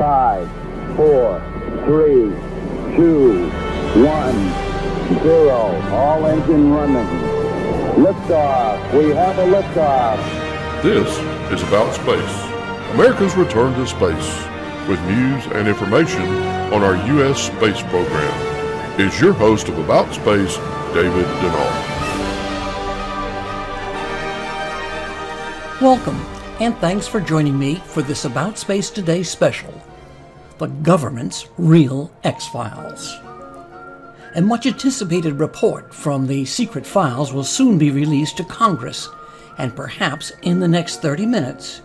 5, 4, 3, 2, 1, 0. All engine running. Liftoff. We have a liftoff. This is About Space, America's return to space, with news and information on our U.S. space program. Is your host of About Space, David Denard. Welcome, and thanks for joining me for this About Space Today special, the government's real X-Files. A much anticipated report from the secret files will soon be released to Congress, and perhaps in the next 30 minutes,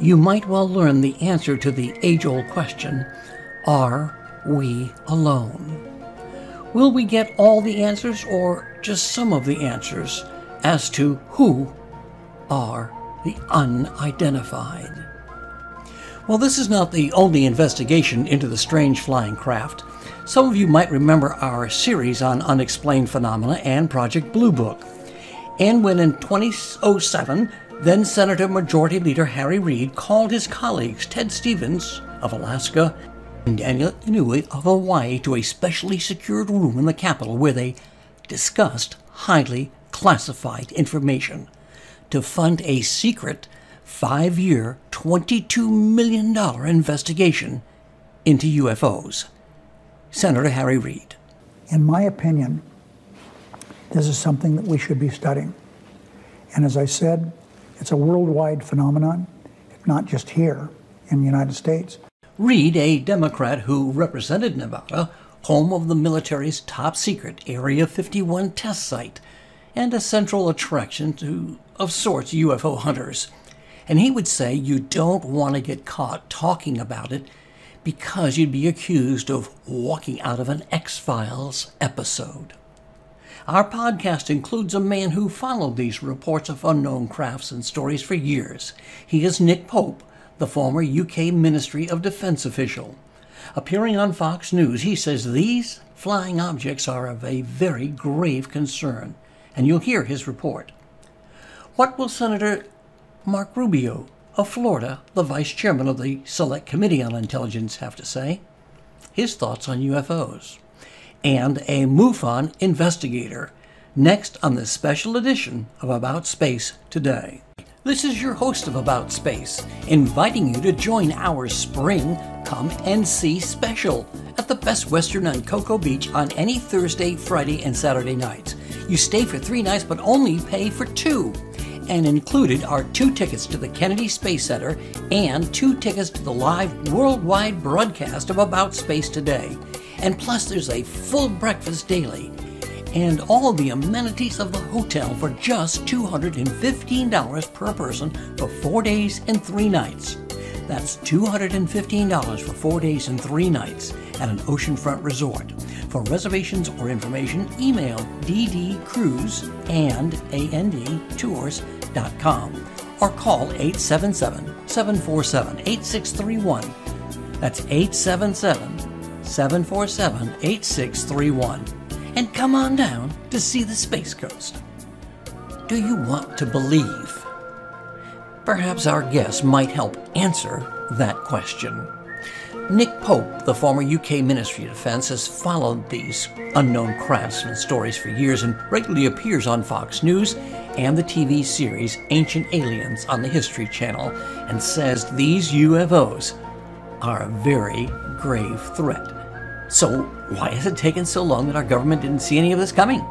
you might well learn the answer to the age-old question, are we alone? Will we get all the answers or just some of the answers as to who are the unidentified? Well, this is not the only investigation into the strange flying craft. Some of you might remember our series on unexplained phenomena and Project Blue Book. And when in 2007, then Senator Majority Leader Harry Reid called his colleagues Ted Stevens of Alaska and Daniel Inouye of Hawaii to a specially secured room in the Capitol where they discussed highly classified information to fund a secret 5-year, $22 million investigation into UFOs. Senator Harry Reid. In my opinion, this is something that we should be studying. And as I said, it's a worldwide phenomenon, not just here in the United States. Reid, a Democrat who represented Nevada, home of the military's top secret Area 51 test site, and a central attraction to, of sorts, UFO hunters. And he would say you don't want to get caught talking about it because you'd be accused of walking out of an X-Files episode. Our podcast includes a man who followed these reports of unknown crafts and stories for years. He is Nick Pope, the former UK Ministry of Defense official. Appearing on Fox News, he says these flying objects are of a very grave concern, and you'll hear his report. What will Senator Marco Rubio of Florida, the vice chairman of the Select Committee on Intelligence, have to say? His thoughts on UFOs. And a MUFON investigator, next on this special edition of About Space Today. This is your host of About Space, inviting you to join our Spring Come and See special at the Best Western on Cocoa Beach on any Thursday, Friday, and Saturday nights. You stay for 3 nights but only pay for 2. And included are 2 tickets to the Kennedy Space Center and 2 tickets to the live worldwide broadcast of About Space Today. And plus there's a full breakfast daily and all the amenities of the hotel for just $215 per person for 4 days and 3 nights. That's $215 for 4 days and 3 nights at an oceanfront resort. For reservations or information, email ddcruise@andtours.com or call 877-747-8631. That's 877-747-8631. And come on down to see the Space Coast. Do you want to believe? Perhaps our guest might help answer that question. Nick Pope, the former UK Ministry of Defense, has followed these unknown crafts and stories for years and regularly appears on Fox News and the TV series Ancient Aliens on the History Channel, and says these UFOs are a very grave threat. So why has it taken so long that our government didn't see any of this coming?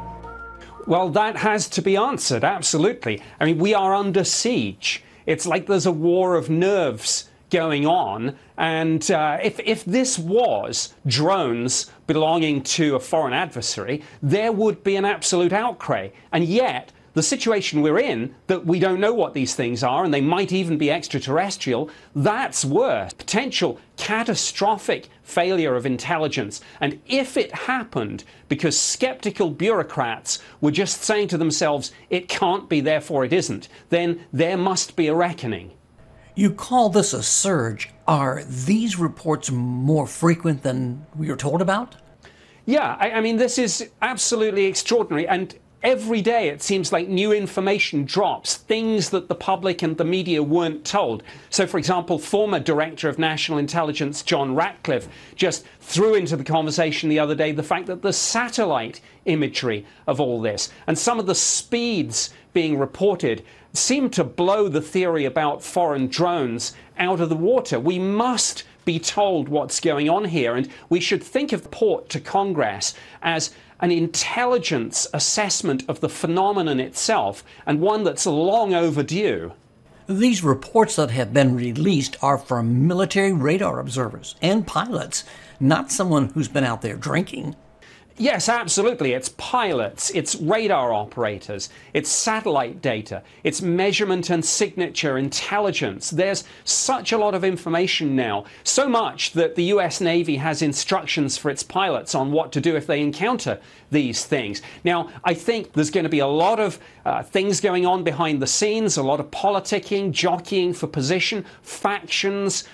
Well, that has to be answered, absolutely. I mean, we are under siege. It's like there's a war of nerves going on, and if this was drones belonging to a foreign adversary, there would be an absolute outcry. And yet, the situation we're in, that we don't know what these things are, and they might even be extraterrestrial, that's worse. Potential catastrophic failure of intelligence. And if it happened because skeptical bureaucrats were just saying to themselves, it can't be, therefore it isn't, then there must be a reckoning. You call this a surge. Are these reports more frequent than we were told about? Yeah, I mean, this is absolutely extraordinary. And every day it seems like new information drops, things that the public and the media weren't told. So, for example, former Director of National Intelligence John Ratcliffe just threw into the conversation the other day the fact that the satellite imagery of all this and some of the speeds being reported seem to blow the theory about foreign drones out of the water. We must be told what's going on here, and we should think of the report to Congress as an intelligence assessment of the phenomenon itself, and one that's long overdue. These reports that have been released are from military radar observers and pilots, not someone who's been out there drinking. Yes, absolutely. It's pilots, it's radar operators, it's satellite data, it's measurement and signature intelligence. There's such a lot of information now, so much that the US Navy has instructions for its pilots on what to do if they encounter these things. Now, I think there's going to be a lot of things going on behind the scenes, a lot of politicking, jockeying for position, factions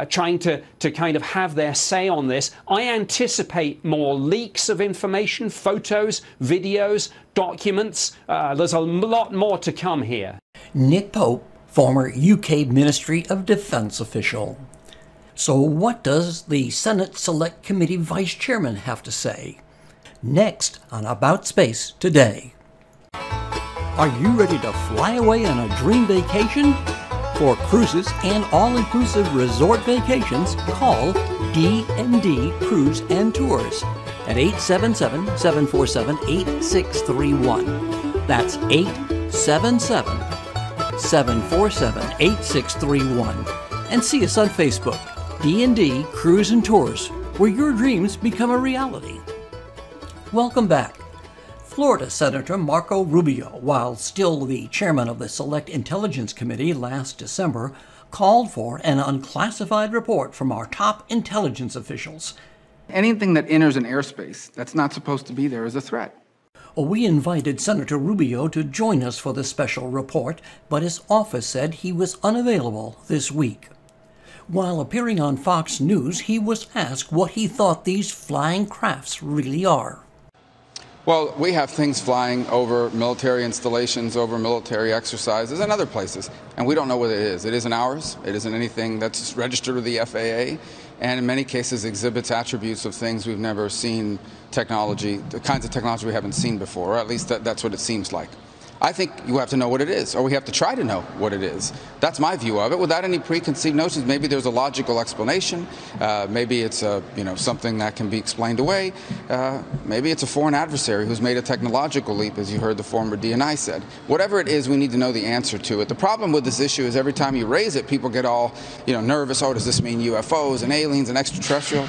trying to kind of have their say on this. I anticipate more leaks of information, photos, videos, documents. There's a lot more to come here. Nick Pope, former UK Ministry of Defence official. So what does the Senate Select Committee Vice Chairman have to say? Next on About Space Today. Are you ready to fly away on a dream vacation? For cruises and all-inclusive resort vacations, call D&D Cruise and Tours at 877-747-8631. That's 877-747-8631. And see us on Facebook, D&D Cruise and Tours, where your dreams become a reality. Welcome back. Florida Senator Marco Rubio, while still the chairman of the Select Intelligence Committee last December, called for an unclassified report from our top intelligence officials. Anything that enters an airspace that's not supposed to be there is a threat. We invited Senator Rubio to join us for the special report, but his office said he was unavailable this week. While appearing on Fox News, he was asked what he thought these flying crafts really are. Well, we have things flying over military installations, over military exercises, and other places, and we don't know what it is. It isn't ours. It isn't anything that's registered with the FAA, and in many cases exhibits attributes of things we've never seen, technology, the kinds of technology we haven't seen before, or at least that's what it seems like. I think you have to know what it is, or we have to try to know what it is. That's my view of it, without any preconceived notions. Maybe there's a logical explanation. Maybe it's something that can be explained away. Maybe it's a foreign adversary who's made a technological leap, as you heard the former DNI said. Whatever it is, we need to know the answer to it. The problem with this issue is every time you raise it, people get all nervous. Oh, does this mean UFOs and aliens and extraterrestrial?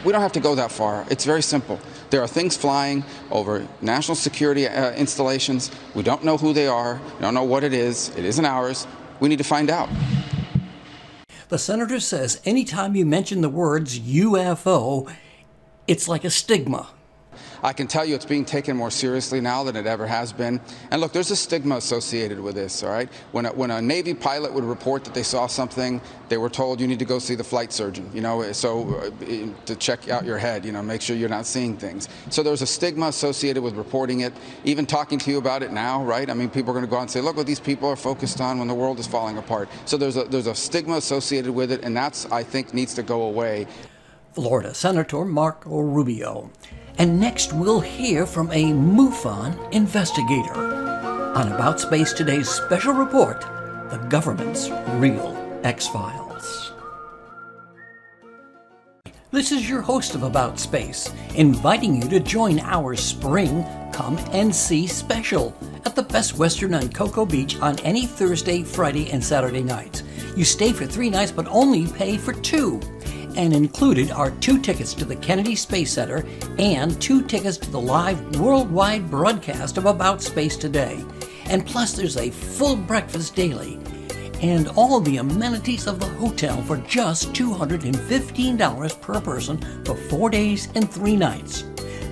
We don't have to go that far. It's very simple. There are things flying over national security installations. We don't know who they are. We don't know what it is. It isn't ours. We need to find out. The senator says anytime you mention the words UFO, it's like a stigma. I can tell you it's being taken more seriously now than it ever has been. And look, there's a stigma associated with this, all right? When a Navy pilot would report that they saw something, they were told you need to go see the flight surgeon, to check out your head, make sure you're not seeing things. So there's a stigma associated with reporting it, even talking to you about it now, right? I mean, people are going to go out and say, look what these people are focused on when the world is falling apart. So there's a stigma associated with it, and that's, I think, needs to go away. Florida Senator Marco Rubio. And next we'll hear from a MUFON investigator on About Space Today's special report, The Government's Real X-Files. This is your host of About Space, inviting you to join our spring Come and See special at the Best Western on Cocoa Beach on any Thursday, Friday, and Saturday nights. You stay for 3 nights but only pay for 2. And included are 2 tickets to the Kennedy Space Center and 2 tickets to the live worldwide broadcast of About Space Today. And plus there's a full breakfast daily and all the amenities of the hotel for just $215 per person for 4 days and 3 nights.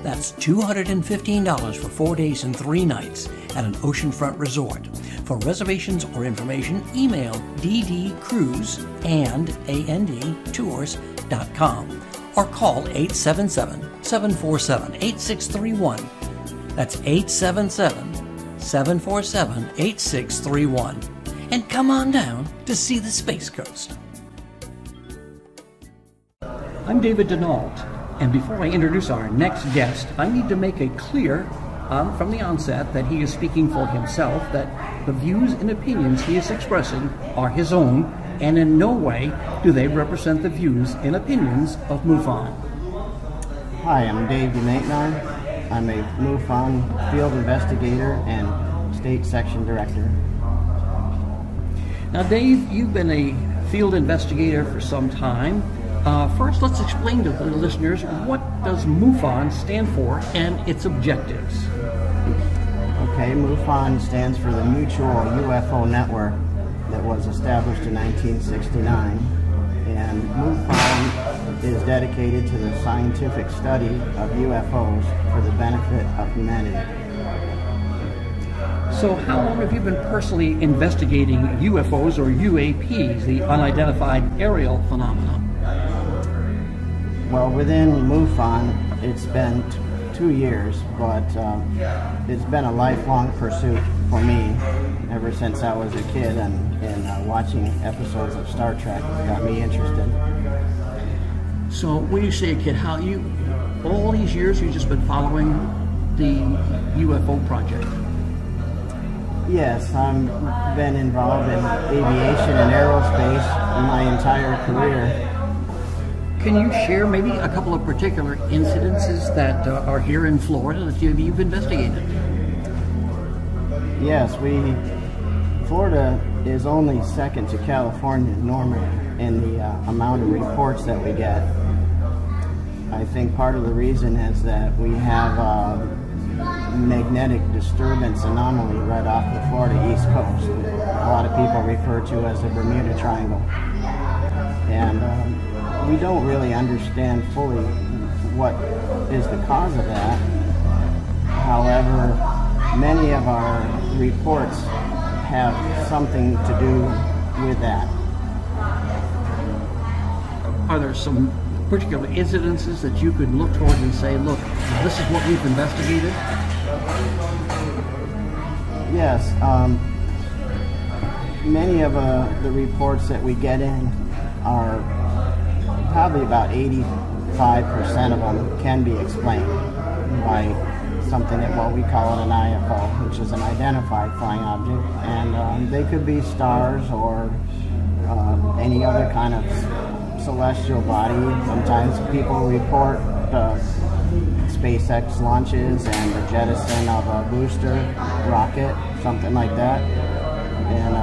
That's $215 for 4 days and 3 nights at an oceanfront resort. For reservations or information, email ddcruiseandandtours.com or call 877-747-8631. That's 877 747-8631. And come on down to see the Space Coast. I'm David Denault, and before I introduce our next guest, I need to make it clear from the onset that he is speaking for himself, that the views and opinions he is expressing are his own, and in no way do they represent the views and opinions of MUFON. Hi, I'm Dave DeMaitnar. I'm a MUFON field investigator and state section director. Now, Dave, you've been a field investigator for some time. First, let's explain to the listeners, what does MUFON stand for and its objectives? Okay, MUFON stands for the Mutual UFO Network that was established in 1969. And MUFON is dedicated to the scientific study of UFOs for the benefit of humanity. So how long have you been personally investigating UFOs, or UAPs, the unidentified aerial phenomenon? Well, within MUFON, it's been 2 years, but it's been a lifelong pursuit for me ever since I was a kid, and watching episodes of Star Trek got me interested. So when you say a kid, all these years you've just been following the UFO project? Yes, I've been involved in aviation and aerospace my entire career. Can you share maybe a couple of particular incidences that are here in Florida that you've investigated? Yes, Florida is only second to California normally in the amount of reports that we get. I think part of the reason is that we have magnetic disturbance anomaly right off the Florida East Coast. A lot of people refer to as the Bermuda Triangle. And we don't really understand fully what is the cause of that. However, many of our reports have something to do with that. Are there some particular incidences that you could look towards and say, look, this is what we've investigated? Yes. Many of the reports that we get in are probably about 85% of them can be explained by something that we call an IFO, which is an identified flying object, and they could be stars or any other kind of celestial body. Sometimes people report SpaceX launches and the jettison of a booster rocket, something like that, and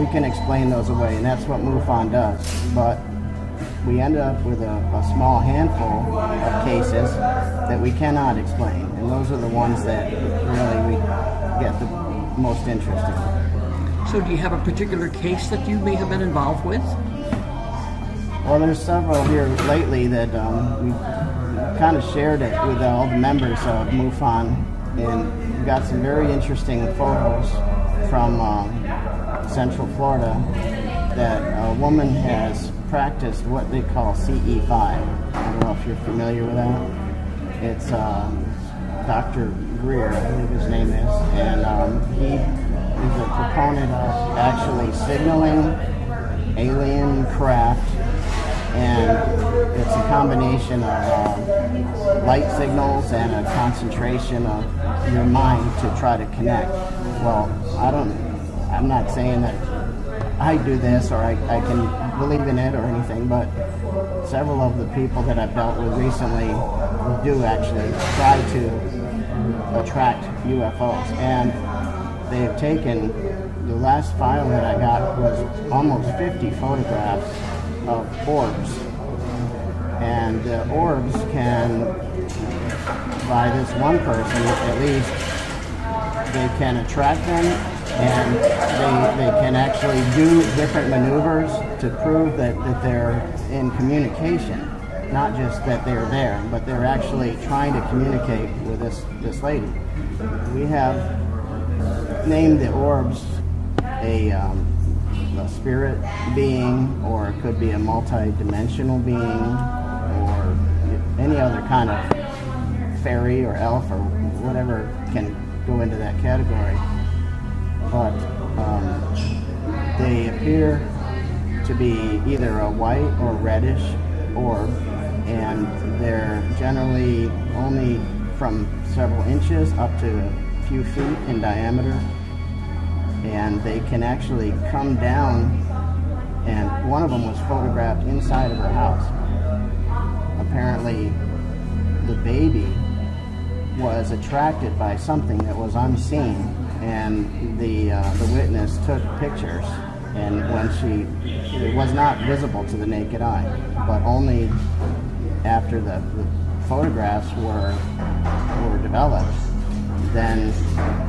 we can explain those away, and that's what MUFON does. But we end up with a small handful of cases that we cannot explain, and those are the ones that really we get the most interest in. So do you have a particular case that you may have been involved with? Well, there's several here lately that we kind of shared it with all the members of MUFON, and we got some very interesting photos from Central Florida that a woman has practiced what they call CE5. I don't know if you're familiar with that. It's Dr. Greer, I believe his name is, and he is a proponent of actually signaling alien craft, and it's a combination of light signals and a concentration of your mind to try to connect. Well, I'm not saying that I do this or I can believe in it or anything, but several of the people that I've dealt with recently do actually try to attract UFOs, and they have taken, the last file that I got was almost 50 photographs of orbs, and the orbs can, by this one person at least, they can attract them, and they can actually do different maneuvers to prove that they're in communication, not just that they're there, but they're actually trying to communicate with this lady. We have named the orbs a spirit being, or it could be a multi-dimensional being, or any other kind of fairy or elf or whatever can go into that category. But they appear to be either a white or reddish orb, and they're generally only from several inches up to a few feet in diameter, and they can actually come down, and one of them was photographed inside of her house. Apparently the baby was attracted by something that was unseen, and the witness took pictures, and when it was not visible to the naked eye, but only after the photographs were developed, then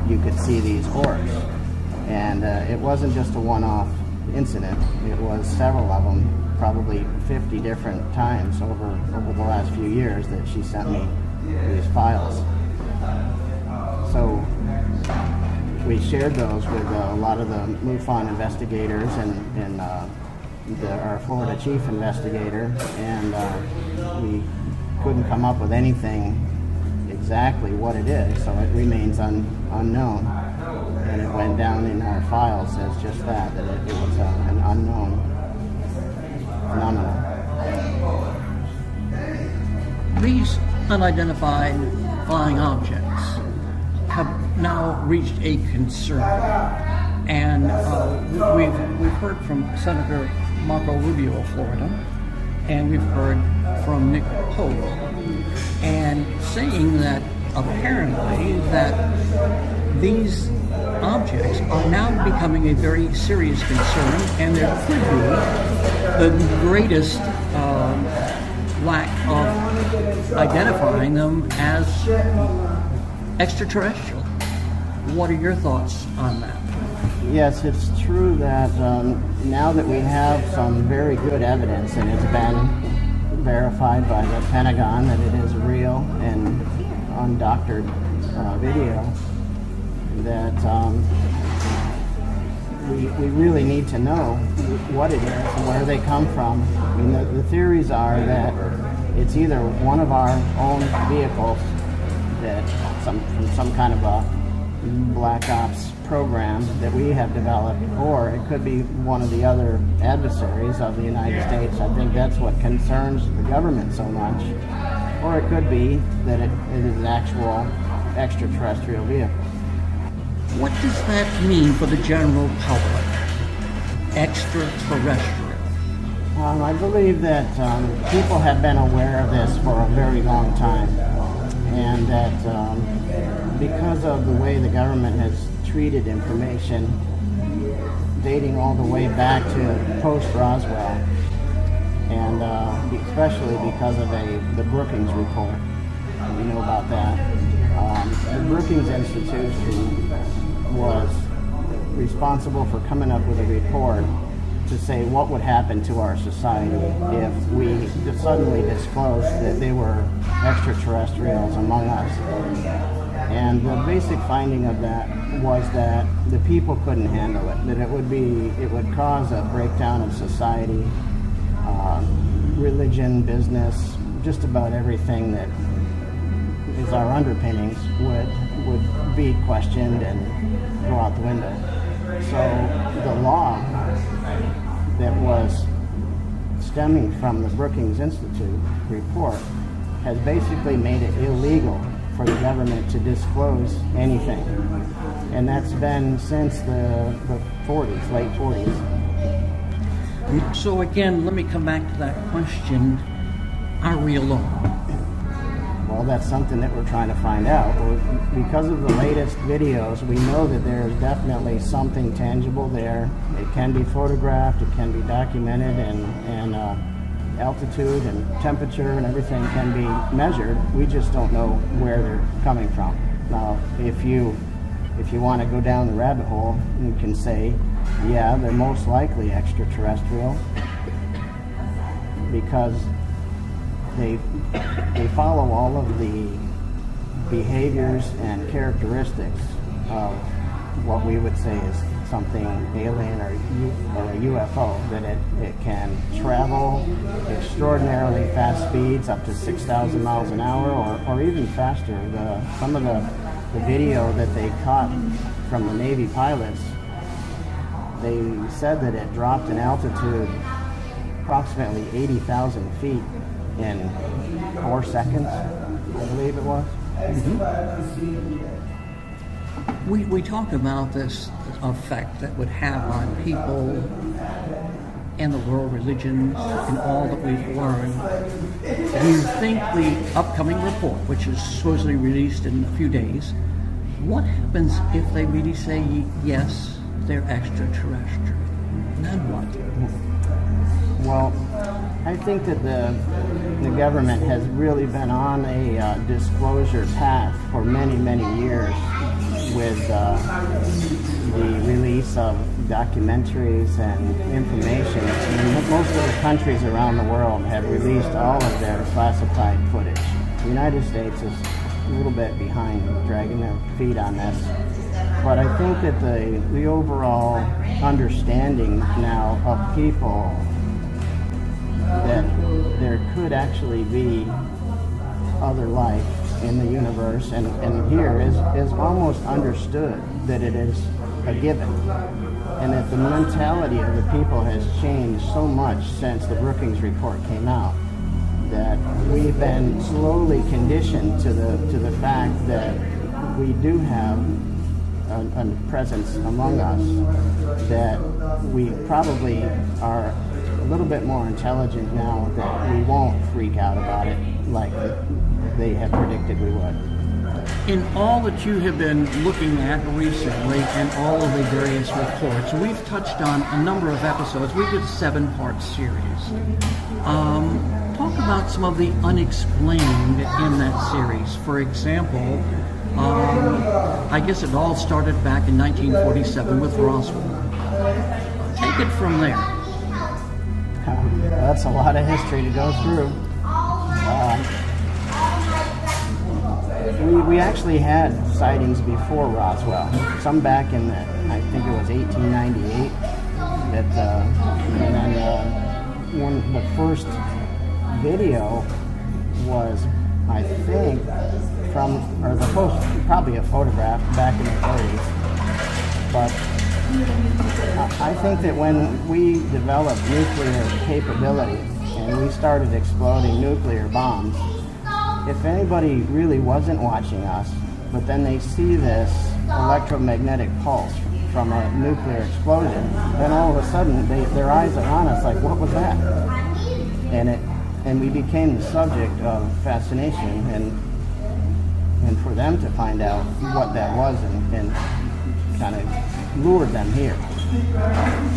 you could see these orbs. And it wasn't just a one-off incident, it was several of them, probably 50 different times over the last few years that she sent me these files. So we shared those with a lot of the MUFON investigators and our Florida chief investigator, and we couldn't come up with anything exactly what it is, so it remains unknown. And it went down in our files as just that it was an unknown phenomenon. These unidentified flying objects have now reached a concern, and we've heard from Senator Marco Rubio of Florida, and we've heard from Nick Pope, and saying that apparently that these objects are now becoming a very serious concern, and there could be the greatest lack of identifying them as extraterrestrial. What are your thoughts on that? Yes, it's true that now that we have some very good evidence, and it's been verified by the Pentagon that it is real and undoctored video, that we really need to know what it is and where they come from. I mean, the theories are that it's either one of our own vehicles that from some kind of a black ops program that we have developed, or it could be one of the other adversaries of the United States. I think that's what concerns the government so much. Or it could be that it is an actual extraterrestrial vehicle. What does that mean for the general public? Extraterrestrial. I believe that people have been aware of this for a very long time, and that because of the way the government has treated information dating all the way back to post-Roswell, and especially because of the Brookings report. You know about that. The Brookings Institute was responsible for coming up with a report to say what would happen to our society if we suddenly disclosed that they were extraterrestrials among us. And the basic finding of that was that the people couldn't handle it, that it would cause a breakdown of society, religion, business, just about everything that is our underpinnings would be questioned and go out the window. So the law that was stemming from the Brookings Institute report has basically made it illegal for the government to disclose anything. And that's been since the 40s, late 40s. So again, let me come back to that question. Are we alone? Well, that's something that we're trying to find out. Because of the latest videos, we know that there's definitely something tangible there. It can be photographed, it can be documented, and altitude and temperature and everything can be measured. We just don't know where they're coming from. Now, if you want to go down the rabbit hole, you can say, yeah, they're most likely extraterrestrial because they follow all of the behaviors and characteristics of what we would say is something alien or a UFO, that it can travel extraordinarily fast speeds up to 6,000 miles an hour or even faster. Some of the the video that they caught from the Navy pilots, they said that it dropped in altitude approximately 80,000 feet in 4 seconds, I believe it was. We talk about this effect that would have on people and the world religions and all that we've learned. Do you think the upcoming report, which is supposedly released in a few days, what happens if they really say, yes, they're extraterrestrial? Then what? Well, I think that the government has really been on a disclosure path for many, many years with the release of documentaries and information. And most of the countries around the world have released all of their classified footage. The United States is a little bit behind, dragging their feet on this. But I think that the overall understanding now of people that there could actually be other life in the universe and here is almost understood that it is a given, and that the mentality of the people has changed so much since the Brookings report came out that we've been slowly conditioned to the fact that we do have a presence among us, that we probably are a little bit more intelligent now, that we won't freak out about it like they had predicted we would. In all that you have been looking at recently and all of the various reports, we've touched on a number of episodes. We did a 7-part series. Talk about some of the unexplained in that series. For example, I guess it all started back in 1947 with Roswell. Take it from there. That's a lot of history to go through. We actually had sightings before Roswell. Some back in I think it was 1898. The first video was, I think, probably a photograph back in the 30s. But I think that when we developed nuclear capability and we started exploding nuclear bombs, if anybody really wasn't watching us, but then they see this electromagnetic pulse from a nuclear explosion, then all of a sudden their eyes are on us like, what was that? And we became the subject of fascination, and for them to find out what that was and kind of lured them here.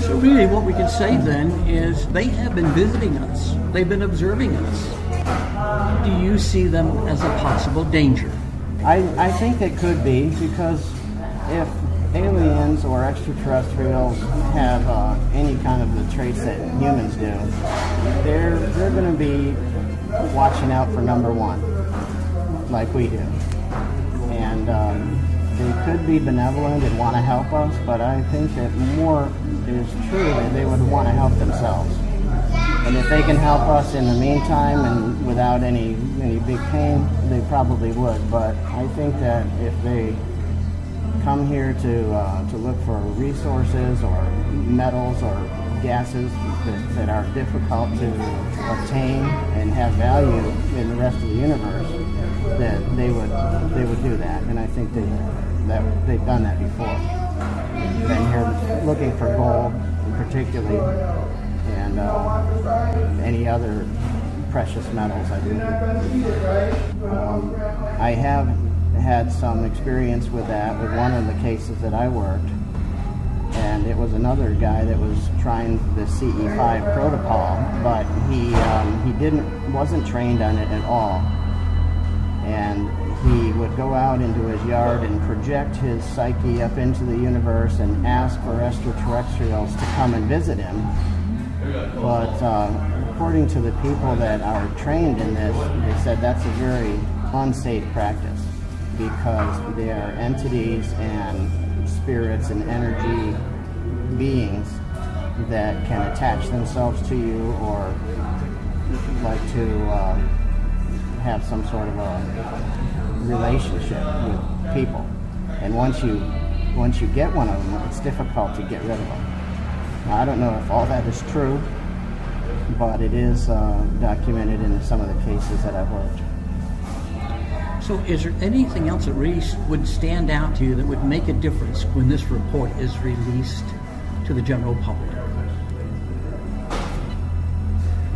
So really what we can say then is they have been visiting us. They've been observing us. Do you see them as a possible danger? I think it could be, because if aliens or extraterrestrials have any kind of the traits that humans do, they're going to be watching out for number one, like we do. And they could be benevolent and want to help us, but I think that more is true that they would want to help themselves. And if they can help us in the meantime and without any big pain, they probably would. But I think that if they come here to look for resources or metals or gases that are difficult to obtain and have value in the rest of the universe, that they would do that. And I think they've done that before. Been here looking for gold, particularly, and any other precious metals, I believe. I have had some experience with that with one of the cases that I worked, and it was another guy that was trying the CE5 protocol, but he wasn't trained on it at all, and he would go out into his yard and project his psyche up into the universe and ask for extraterrestrials to come and visit him. But according to the people that are trained in this, they said that's a very unsafe practice, because they are entities and spirits and energy beings that can attach themselves to you, or like to have some sort of a relationship with people. And once you get one of them, it's difficult to get rid of them. Now, I don't know if all that is true, but it is documented in some of the cases that I've worked. So is there anything else that really would stand out to you that would make a difference when this report is released to the general public?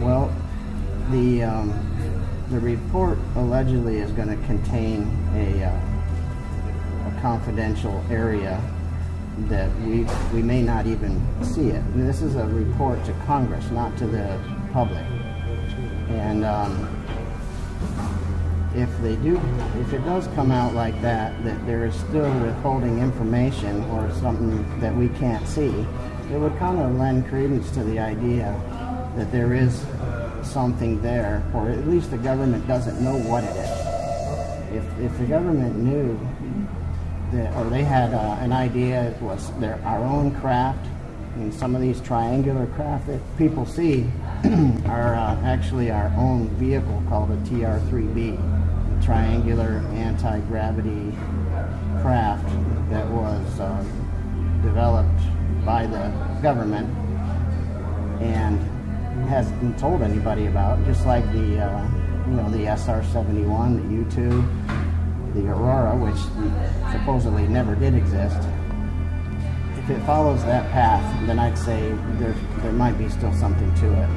Well, the report allegedly is going to contain a confidential area that we may not even see it. And this is a report to Congress, not to the public. And if it does come out like that there is still withholding information or something that we can't see, it would kind of lend credence to the idea that there is something there, or at least the government doesn't know what it is. If the government knew that, or they had an idea it was our own craft, and some of these triangular craft that people see are actually our own vehicle called a TR-3B, a triangular anti-gravity craft that was developed by the government and hasn't been told anybody about, just like the the SR-71, the U-2, the Aurora, which supposedly never did exist. If it follows that path, then I'd say there might be still something to it.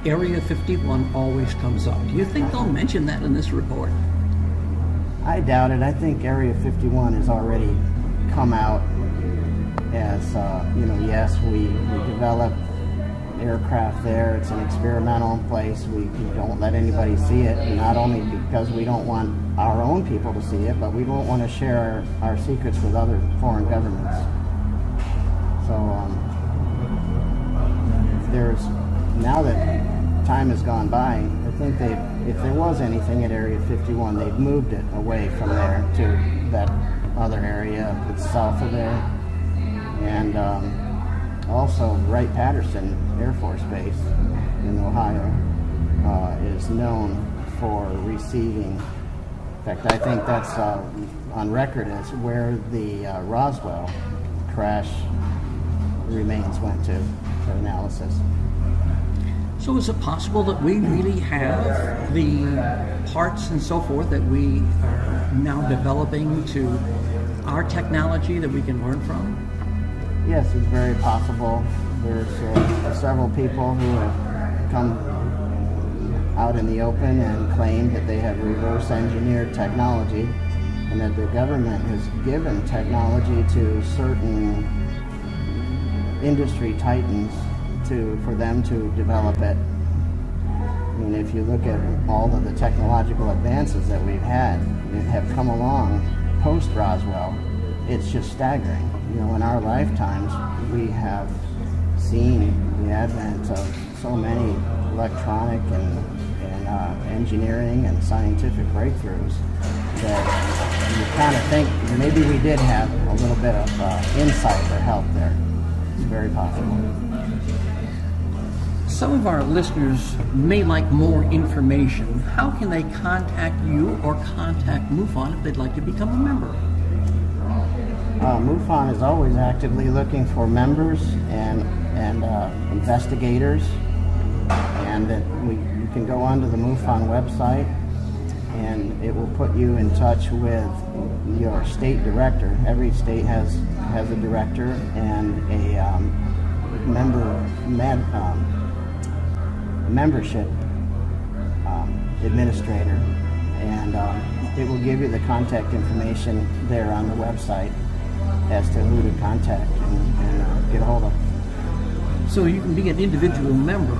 Area 51 always comes up. Do you think they'll mention that in this report? I doubt it. I think Area 51 has already come out as, yes, we developed aircraft there. It's an experimental place. We don't let anybody see it, not only because we don't want our own people to see it, but we don't want to share our secrets with other foreign governments. So now that time has gone by, I think if there was anything at Area 51, they've moved it away from there to that other area that's south of there. And also Wright-Patterson Air Force Base in Ohio is known for receiving, in fact I think that's on record as where the Roswell crash remains went to for analysis. So is it possible that we really have the parts and so forth that we are now developing to our technology that we can learn from? Yes, it's very possible. There's several people who have come out in the open and claimed that they have reverse engineered technology, and that the government has given technology to certain industry titans for them to develop it. I mean, if you look at all of the technological advances that we've had that have come along post-Roswell, it's just staggering. In our lifetimes, we have seen the advent of so many electronic and engineering and scientific breakthroughs that you kind of think maybe we did have a little bit of insight or help there. It's very possible. Some of our listeners may like more information. How can they contact you or contact MUFON if they'd like to become a member? MUFON is always actively looking for members and investigators, and that you can go onto the MUFON website and it will put you in touch with your state director. Every state has a director and a membership administrator, and it will give you the contact information there on the website as to who to contact and get a hold of. So you can be an individual member.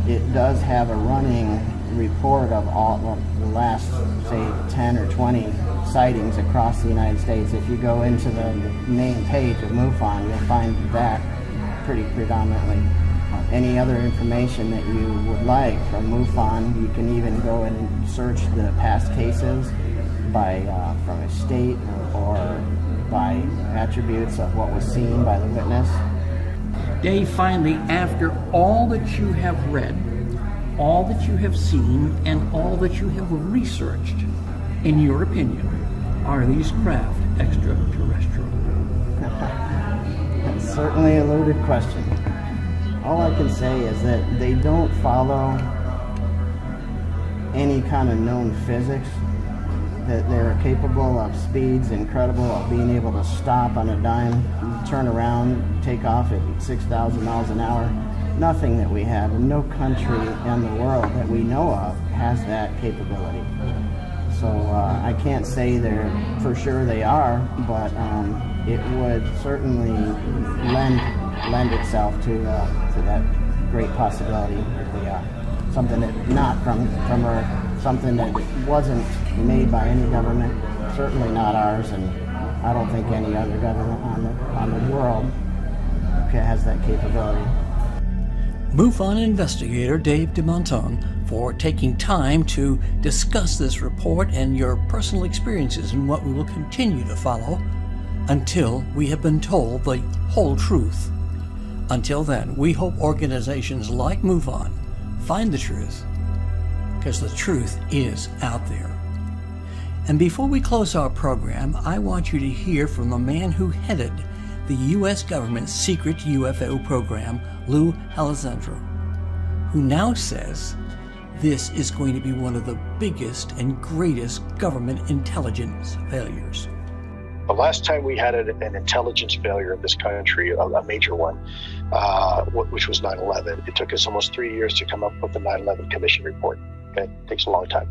It does have a running report of all of the last, say, 10 or 20 sightings across the United States. If you go into the main page of MUFON, you'll find that pretty predominantly. Any other information that you would like from MUFON, you can even go and search the past cases by from a state or by attributes of what was seen by the witness. Dave, finally, after all that you have read, all that you have seen, and all that you have researched, in your opinion, are these craft extraterrestrial? That's certainly a loaded question. All I can say is that they don't follow any kind of known physics, that they're capable of speeds incredible, of being able to stop on a dime, turn around, take off at 6,000 miles an hour. Nothing that we have, and no country in the world that we know of has that capability. So I can't say they're for sure they are, but it would certainly lend itself to that great possibility that they are. Something that not from Earth, something that wasn't made by any government, certainly not ours, and I don't think any other government on the world has that capability. MUFON investigator Dave DeMonton for taking time to discuss this report and your personal experiences in what we will continue to follow until we have been told the whole truth. Until then, we hope organizations like MUFON find the truth, because the truth is out there. And before we close our program, I want you to hear from the man who headed the U.S. government's secret UFO program, Lou Alessandro, who now says this is going to be one of the biggest and greatest government intelligence failures. The last time we had an intelligence failure in this country, a major one, which was 9/11, it took us almost 3 years to come up with the 9/11 Commission report. Okay, it takes a long time.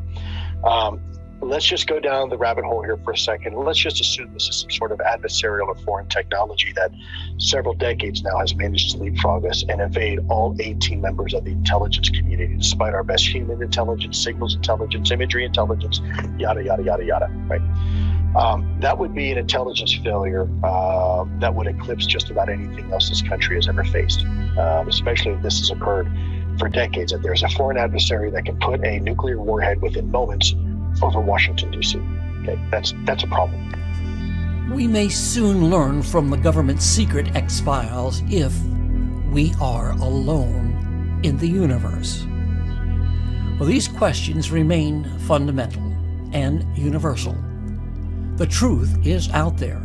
Let's just go down the rabbit hole here for a second. Let's just assume this is some sort of adversarial or foreign technology that several decades now has managed to leapfrog us and evade all 18 members of the intelligence community, despite our best human intelligence, signals intelligence, imagery intelligence, yada, yada, yada, yada, right? That would be an intelligence failure that would eclipse just about anything else this country has ever faced, especially if this has occurred for decades, that there's a foreign adversary that can put a nuclear warhead within moments over Washington, D.C. Okay, that's a problem. We may soon learn from the government's secret X-Files if we are alone in the universe. Well, these questions remain fundamental and universal. The truth is out there,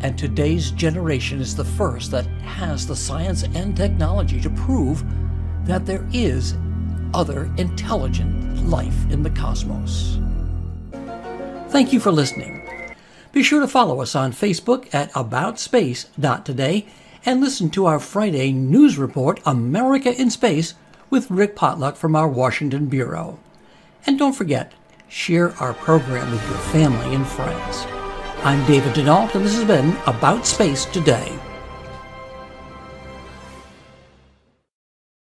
and today's generation is the first that has the science and technology to prove that there is other intelligent life in the cosmos. Thank you for listening. Be sure to follow us on Facebook at AboutSpace.today and listen to our Friday news report, America in Space, with Rick Potluck from our Washington Bureau. And don't forget, share our program with your family and friends. I'm David Denault, and this has been About Space Today.